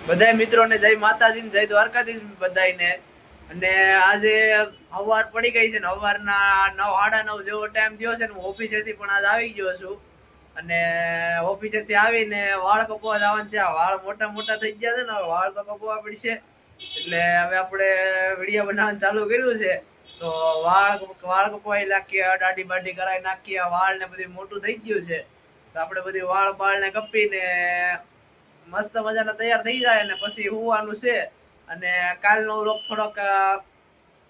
બધા મિત્રોને જય માતાજી જય દ્વારકાધીશ બધાને। અને આજે સવાર પડી ગઈ છે ને સવારના 9:30 જેવો ટાઈમ થયો છે ને હું ઓફિસેથી પણ આજ આવી ગયો છું। અને ઓફિસેથી આવીને વાળ કપવા જવાનું છે। વાળ મોટા મોટા થઈ ગયા છે ને વાળ તો કપવા પડશે, એટલે હવે આપણે વિડીયો બનાવવાનું ચાલુ કર્યું છે। તો વાળ કપવાઈ નાખીએ, દાઢી બાઢી કરાવી નાખીએ, વાળ ને બધું મોટું થઈ ગયું છે તો આપણે બધી વાળ ને કપીને મસ્ત મજાના તૈયાર થઈ જાય ને પછી હોવાનું છે। અને કાલનો વ્લોગ થોડોક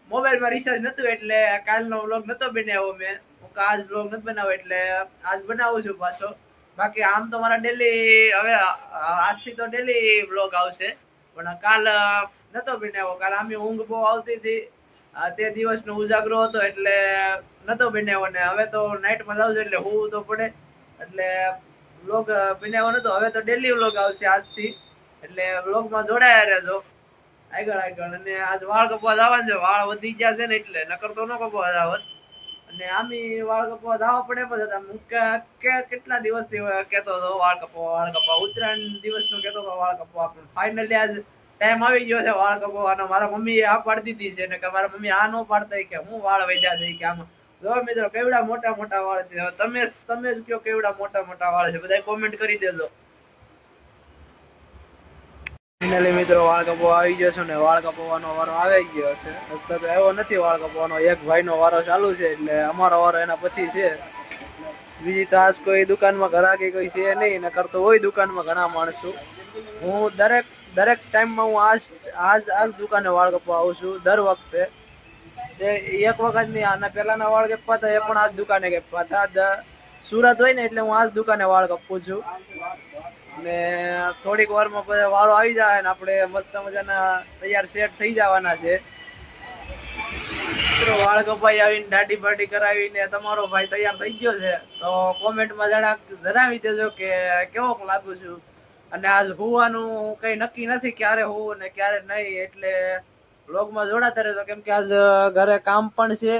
મોબાઈલમાં રિચાર્જ નતું એટલે કાલનો વ્લોગ નતો બનાવ્યો મેં। આજ વ્લોગ નથી બનાવ્યો એટલે આજ બનાવું છું પાછો। બાકી આમ તો મારા ડેલી હવે આજથી તો ડેલી વ્લોગ આવશે, પણ કાલ નતો બનાવ્યો। કાલ આમ ઊંઘ બહુ આવતી હતી, તે દિવસનો ઉજાગરો હતો એટલે નતો બનાવ્યો ને હવે તો નાઇટમાં જાવ એટલે હોવું તો પડે એટલે વ્લોગ બનાવ્યો નતો। હવે તો ડેલી વ્લોગ આવશે આજથી, એટલે વ્લોગમાં જોડાયા રહેજો આગળ આગળ। અને આજ વાળ કપવા જવાનું છે, વાળ વધી ગયા છે ને એટલે નકર તો ન કપવા જવાનું। અને આમી વાળ કપવા જવા પડે પણ હું કેટલા દિવસથી કેતો હતો વાળ કપવા ઉત્તરાયણ દિવસનો કેતો હતો વાળ કપવા, પણ ફાઇનલી આજ ટાઈમ આવી ગયો છે વાળ કપવાનો। મારા મમ્મીએ આ પાડી દીધી છે ને કે મારા મમ્મી આ નો પાડતા કે હું વાળ વધ્યા છે કે આમાં જો મિત્રો કેવડા મોટા મોટા વાળ છે। તમે જ કયો કેવડા મોટા મોટા વાળ છે, બધા કોમેન્ટ કરી દેજો। ફાઇનલી મિત્રો વાળ કપવા આવી ગયો છે ને વાળ કપવાનો વારો આવી ગયો છે। રસ્તા તો આવ્યો નથી વાળ કપવાનો, એક ભાઈનો વારો ચાલુ છે એટલે અમારો વારો એના પછી છે। બીજી તો આજ કોઈ દુકાનમાં ઘરાકી કોઈ છે નહીં, નકર તો હોય દુકાનમાં ઘણા માણસો। હું દરેક ટાઈમમાં હું આજ દુકાને વાળ કપવા આવું છું દર વખતે। એક વખત નહીં, આના પહેલાના વાળ કપવા હતા એ પણ આજ દુકાને કપવા હતા। સુરત હોય ને એટલે હું આજ દુકાને વાળ કપું છું। ને થોડીક વારમાં પછી વારો આવી જાય ને આપણે મસ્ત મજાના તૈયાર સેટ થઈ જવાના છે। મિત્રો વાળ કપાઈ આવીને દાઢી બાઢી કરાવીને તમારો ભાઈ તૈયાર થઈ ગયો છે, તો કોમેન્ટમાં જણાવી દેજો કે કેવોક લાગુ છું। અને આજ હોવાનું કઈ નક્કી નથી ક્યારે હોવું ને ક્યારે નહીં, એટલે વ્લોગમાં જોડાતા રહેજો કેમ કે આજ ઘરે કામ પણ છે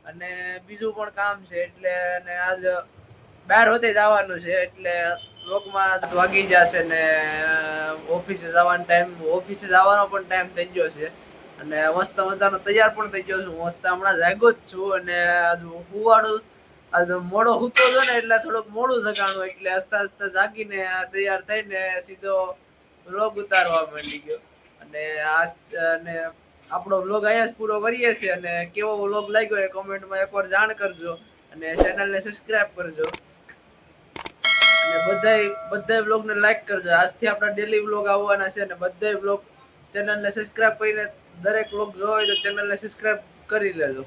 અને બીજું પણ કામ છે એટલે આજ બહાર હોતે જવાનું છે એટલે વ્લોગમાં વાગી જશે ને ઓફિસે જવાનો પણ ટાઈમ થઈ ગયો છે। અને મસ્ત મજાનો તૈયાર પણ થઈ ગયો છું, મસ્ત હમણાં જાગ્યો જ છું। અને હુવાડું આજ મોડો હુતો હતો ને એટલે થોડુંક મોડું જગાણું એટલે આસ્તે આસ્તે જાગીને તૈયાર થઈને સીધો વ્લોગ ઉતારવા માંડી ગયો। અને આપણો વ્લોગ અહીંયા જ પૂરો કરીએ છીએ। અને કેવો વ્લોગ લાગ્યો એ કોમેન્ટમાં એકવાર જાણ કરજો અને ચેનલને સબસ્ક્રાઇબ કરજો અને બધા વ્લોગને લાઈક કરજો। આજથી આપણા ડેલી વ્લોગ આવવાના છે અને બધા વ્લોગ ચેનલને સબસ્ક્રાઇબ કરીને દરેક વ્લોગ જોવા હોય તો ચેનલને સબસ્ક્રાઇબ કરી લેજો।